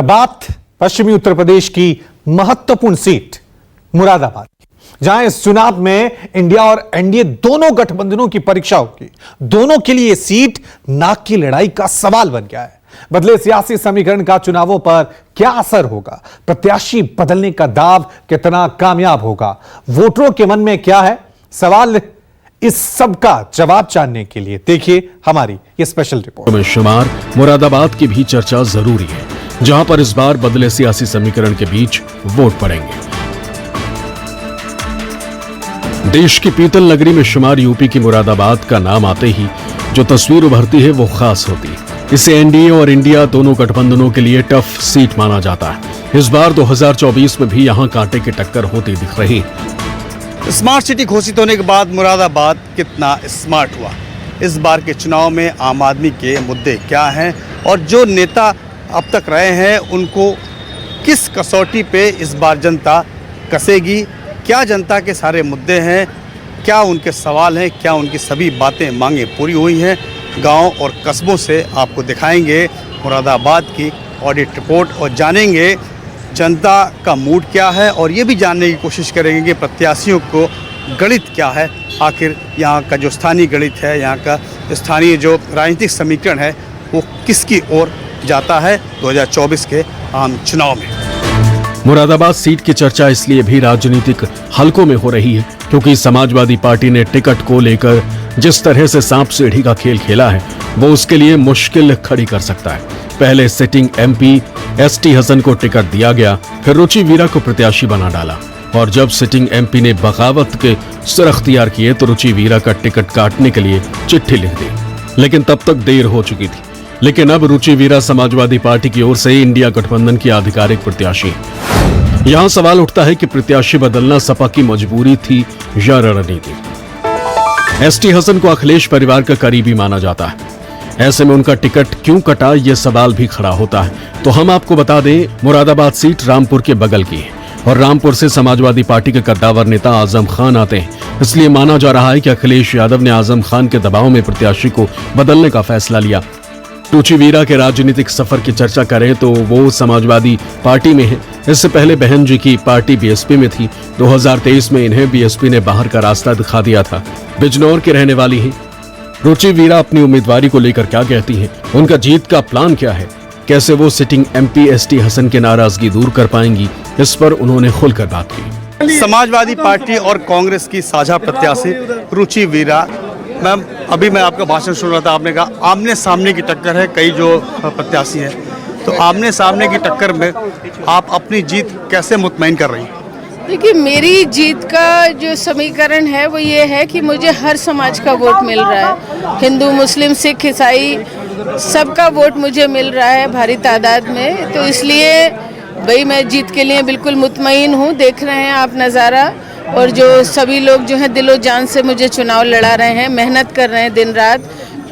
बात पश्चिमी उत्तर प्रदेश की महत्वपूर्ण सीट मुरादाबाद की, जहां इस चुनाव में इंडिया और एनडीए दोनों गठबंधनों की परीक्षा होगी। दोनों के लिए सीट नाक की लड़ाई का सवाल बन गया है। बदले सियासी समीकरण का चुनावों पर क्या असर होगा? प्रत्याशी बदलने का दाव कितना कामयाब होगा? वोटरों के मन में क्या है सवाल? इस सब का जवाब जानने के लिए देखिए हमारी ये स्पेशल रिपोर्ट। में शुमार मुरादाबाद की भी चर्चा जरूरी है, जहां पर इस बार बदले सियासी समीकरण के बीच वोट पड़ेंगे। देश की पीतल नगरी में शुमार यूपी की मुरादाबाद का नाम आते ही जो तस्वीर उभरती है वो खास होती है। इसे एनडीए और इंडिया दोनों गठबंधनों के लिए टफ सीट माना जाता है। इस बार 2024 में भी यहां कांटे की टक्कर होती दिख रही। स्मार्ट सिटी घोषित होने के बाद मुरादाबाद कितना स्मार्ट हुआ? इस बार के चुनाव में आम आदमी के मुद्दे क्या हैं और जो नेता अब तक रहे हैं उनको किस कसौटी पे इस बार जनता कसेगी? क्या जनता के सारे मुद्दे हैं? क्या उनके सवाल हैं? क्या उनकी सभी बातें मांगें पूरी हुई हैं? गांव और कस्बों से आपको दिखाएंगे मुरादाबाद की ऑडिट रिपोर्ट और जानेंगे जनता का मूड क्या है और ये भी जानने की कोशिश करेंगे कि प्रत्याशियों को गणित क्या है। आखिर यहाँ का जो स्थानीय गणित है, यहाँ का स्थानीय जो राजनीतिक समीकरण है वो किसकी ओर जाता है 2024 के आम चुनाव में। मुरादाबाद सीट की चर्चा इसलिए भी राजनीतिक हलकों में हो रही है क्योंकि समाजवादी पार्टी ने टिकट को लेकर जिस तरह से सांप सीढ़ी का खेल खेला है वो उसके लिए मुश्किल खड़ी कर सकता है। पहले सिटिंग एमपी एसटी हसन को टिकट दिया गया, फिर रुचि वीरा को प्रत्याशी बना डाला और जब सिटिंग एमपी ने बगावत के सुर अख्तियार किए तो रुचि वीरा का टिकट काटने के लिए चिट्ठी लिख दी, लेकिन तब तक देर हो चुकी थी। लेकिन अब रुचि वीरा समाजवादी पार्टी की ओर से इंडिया गठबंधन की आधिकारिक प्रत्याशी। यहां सवाल उठता है कि प्रत्याशी बदलना सपा की मजबूरी थी या रणनीति? एसटी हसन को अखिलेश परिवार का करीबी माना जाता है, ऐसे में उनका टिकट क्यों कटा ये सवाल भी खड़ा होता है। तो हम आपको बता दें, मुरादाबाद सीट रामपुर के बगल की है और रामपुर से समाजवादी पार्टी के कद्दावर नेता आजम खान आते हैं। इसलिए माना जा रहा है कि अखिलेश यादव ने आजम खान के दबाव में प्रत्याशी को बदलने का फैसला लिया। रुचि वीरा के राजनीतिक सफर की चर्चा करें तो वो समाजवादी पार्टी में है। इससे पहले बहन जी की पार्टी बीएसपी में थी। 2023 में इन्हें बीएसपी ने बाहर का रास्ता दिखा दिया था। बिजनौर की रहने वाली हैं रुचि वीरा। अपनी उम्मीदवारी को लेकर क्या कहती हैं? उनका जीत का प्लान क्या है? कैसे वो सिटिंग एमपी एसटी हसन की नाराजगी दूर कर पाएंगी? इस पर उन्होंने खुलकर बात की। समाजवादी पार्टी और कांग्रेस की साझा प्रत्याशी रुचि वीरा। मैम, अभी मैं आपका भाषण सुन रहा था, आपने कहा आमने सामने की टक्कर है, कई जो प्रत्याशी हैं, तो आमने सामने की टक्कर में आप अपनी जीत कैसे मुतमईन कर रही हैं? देखिए, मेरी जीत का जो समीकरण है वो ये है कि मुझे हर समाज का वोट मिल रहा है। हिंदू, मुस्लिम, सिख, ईसाई सबका वोट मुझे मिल रहा है भारी तादाद में। तो इसलिए भाई मैं जीत के लिए बिल्कुल मुतमईन हूँ। देख रहे हैं आप नज़ारा, और जो सभी लोग जो हैं दिलो जान से मुझे चुनाव लड़ा रहे हैं, मेहनत कर रहे हैं दिन रात।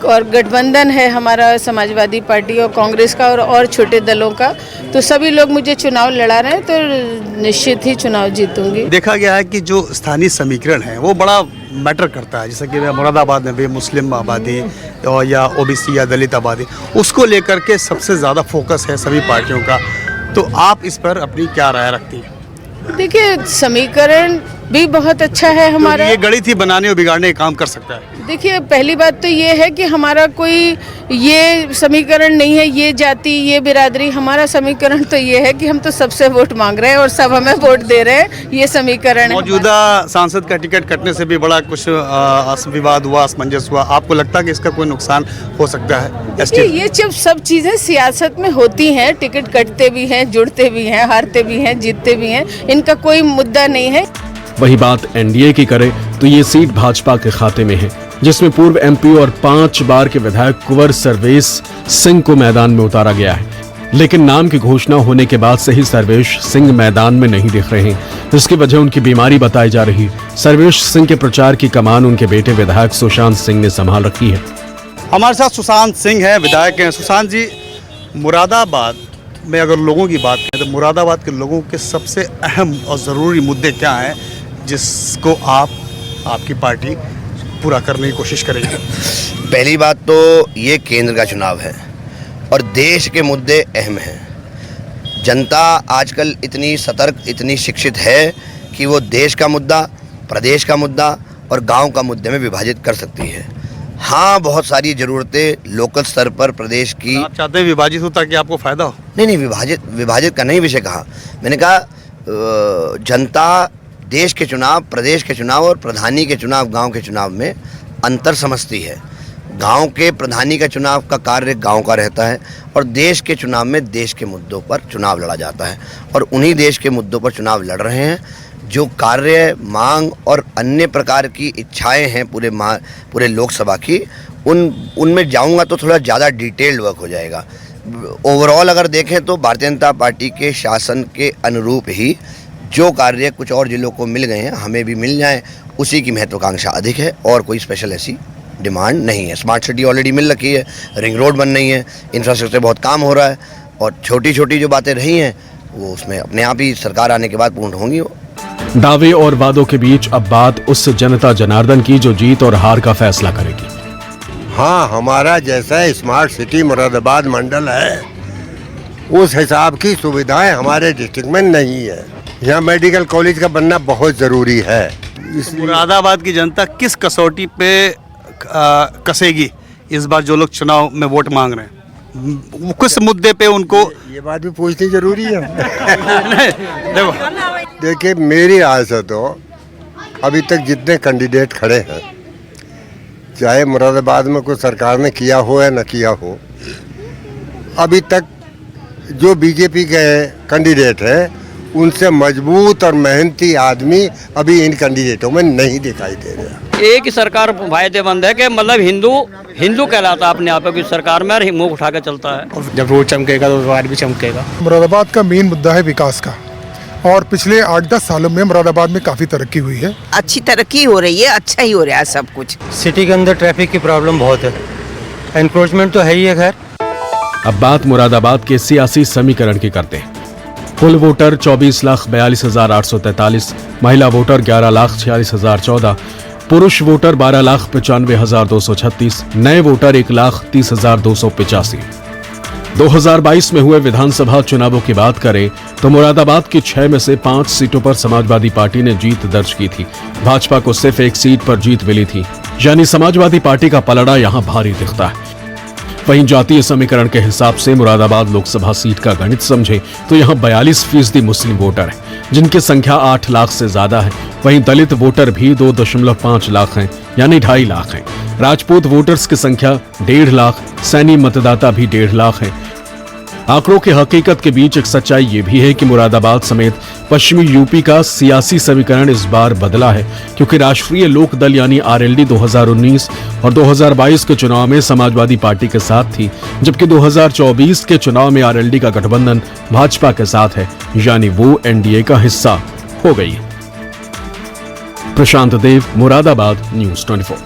और गठबंधन है हमारा समाजवादी पार्टी और कांग्रेस का और छोटे दलों का, तो सभी लोग मुझे चुनाव लड़ा रहे हैं, तो निश्चित ही चुनाव जीतूंगी। देखा गया है कि जो स्थानीय समीकरण है वो बड़ा मैटर करता है। जैसे कि मुरादाबाद में भी मुस्लिम आबादी और या ओबीसी या दलित आबादी, उसको लेकर के सबसे ज़्यादा फोकस है सभी पार्टियों का। तो आप इस पर अपनी क्या राय रखती हैं? देखिए, समीकरण भी बहुत अच्छा है हमारा। ये गणित ही बनाने और बिगाड़ने का काम कर सकता है। देखिए, पहली बात तो ये है कि हमारा कोई ये समीकरण नहीं है ये जाति ये बिरादरी। हमारा समीकरण तो ये है कि हम तो सबसे वोट मांग रहे हैं और सब हमें वोट दे रहे हैं। ये समीकरण है। मौजूदा सांसद का टिकट कटने से भी बड़ा कुछ विवाद हुआ, असमंजस हुआ। आपको लगता है कि इसका कोई नुकसान हो सकता है? ये जब सब चीज़ें सियासत में होती हैं, टिकट कटते भी हैं, जुड़ते भी हैं, हारते भी हैं, जीतते भी हैं, इनका कोई मुद्दा नहीं है। वही बात एनडीए की करे तो ये सीट भाजपा के खाते में है, जिसमें पूर्व एमपी और 5 बार के विधायक कुंवर सर्वेश सिंह को मैदान में उतारा गया है। लेकिन नाम की घोषणा होने के बाद से ही सर्वेश सिंह मैदान में नहीं दिख रहे हैं। इसकी वजह उनकी बीमारी बताई जा रही। सर्वेश सिंह के प्रचार की कमान उनके बेटे विधायक सुशांत सिंह ने संभाल रखी है। हमारे साथ सुशांत सिंह है, विधायक हैं। सुशांत जी, मुरादाबाद में अगर लोगों की बात करें तो मुरादाबाद के लोगों के सबसे अहम और ज़रूरी मुद्दे क्या हैं जिसको आपकी पार्टी पूरा करने की कोशिश करेगी? पहली बात तो ये केंद्र का चुनाव है और देश के मुद्दे अहम हैं। जनता आजकल इतनी सतर्क, इतनी शिक्षित है कि वो देश का मुद्दा, प्रदेश का मुद्दा और गांव का मुद्दे में विभाजित कर सकती है। हाँ, बहुत सारी ज़रूरतें लोकल स्तर पर प्रदेश की। आप चाहते हैं विभाजित हो ताकि आपको फ़ायदा हो? नहीं, विभाजित का नहीं विषय कहा मैंने। कहा जनता देश के चुनाव, प्रदेश के चुनाव और प्रधानी के चुनाव, गांव के चुनाव में अंतर समझती है। गांव के प्रधानी का चुनाव का कार्य गांव का रहता है और देश के चुनाव में देश के मुद्दों पर चुनाव लड़ा जाता है और उन्हीं देश के मुद्दों पर चुनाव लड़ रहे हैं। जो कार्य, मांग और अन्य प्रकार की इच्छाएं हैं पूरे लोकसभा की, उनमें जाऊंगा तो थोड़ा ज़्यादा डिटेल्ड वर्क हो जाएगा। ओवरऑल अगर देखें तो भारतीय जनता पार्टी के शासन के अनुरूप ही जो कार्य कुछ और जिलों को मिल गए हैं, हमें भी मिल जाएं, उसी की महत्वाकांक्षा अधिक है और कोई स्पेशल ऐसी डिमांड नहीं है। स्मार्ट सिटी ऑलरेडी मिल रखी है, रिंग रोड बन रही है, इंफ्रास्ट्रक्चर बहुत काम हो रहा है और छोटी छोटी जो बातें रही हैं वो उसमें अपने आप ही सरकार आने के बाद पूर्ण होंगी। दावे और वादों के बीच अब बात उस जनता जनार्दन की जो जीत और हार का फैसला करेगी। हाँ, हमारा जैसा स्मार्ट सिटी मुरादाबाद मंडल है, उस हिसाब की सुविधाएं हमारे डिस्ट्रिक्ट में नहीं है। यहाँ मेडिकल कॉलेज का बनना बहुत ज़रूरी है। मुरादाबाद की जनता किस कसौटी पे कसेगी इस बार जो लोग चुनाव में वोट मांग रहे हैं? किस मुद्दे पे उनको? ये बात भी पूछनी जरूरी है। देखो, देखिए, मेरी राय से तो अभी तक जितने कैंडिडेट खड़े हैं, चाहे मुरादाबाद में कोई सरकार ने किया हो या न किया हो, अभी तक जो बीजेपी के कैंडिडेट हैं उनसे मजबूत और मेहनती आदमी अभी इन कैंडिडेटों में नहीं दिखाई दे रहा। एक ही सरकार फायदेमंद है कि मतलब हिंदू कहलाता अपने आप की सरकार में और मुंह उठा के चलता है। जब रोड चमकेगा तो द्वार भी चमकेगा। मुरादाबाद का मेन मुद्दा है विकास का और पिछले 8-10 सालों में मुरादाबाद में काफ़ी तरक्की हुई है। अच्छी तरक्की हो रही है, अच्छा ही हो रहा है सब कुछ। सिटी के अंदर ट्रैफिक की प्रॉब्लम बहुत है, एनक्रोचमेंट तो है ही है। खैर, अब बात मुरादाबाद के सियासी समीकरण की करते हैं। कुल वोटर 24,42,843, महिला वोटर 11,46,014, पुरुष वोटर 12,95,236, नए वोटर 1,30,285। 2022 में हुए विधानसभा चुनावों की बात करें तो मुरादाबाद की 6 में से 5 सीटों पर समाजवादी पार्टी ने जीत दर्ज की थी। भाजपा को सिर्फ 1 सीट पर जीत मिली थी, यानी समाजवादी पार्टी का पलड़ा यहां भारी दिखता है। वहीं जातीय समीकरण के हिसाब से मुरादाबाद लोकसभा सीट का गणित समझे तो यहां 42% मुस्लिम वोटर हैं, जिनकी संख्या 8 लाख से ज्यादा है। वहीं दलित वोटर भी 2.5 लाख हैं, यानी 2.5 लाख हैं। राजपूत वोटर्स की संख्या 1.5 लाख, सैनी मतदाता भी 1.5 लाख हैं। आंकड़ों की हकीकत के बीच एक सच्चाई ये भी है कि मुरादाबाद समेत पश्चिमी यूपी का सियासी समीकरण इस बार बदला है, क्योंकि राष्ट्रीय लोक दल यानी आरएलडी 2019 और 2022 के चुनाव में समाजवादी पार्टी के साथ थी, जबकि 2024 के चुनाव में आरएलडी का गठबंधन भाजपा के साथ है, यानी वो एनडीए का हिस्सा हो गई। प्रशांत देव, मुरादाबाद, न्यूज़ 24।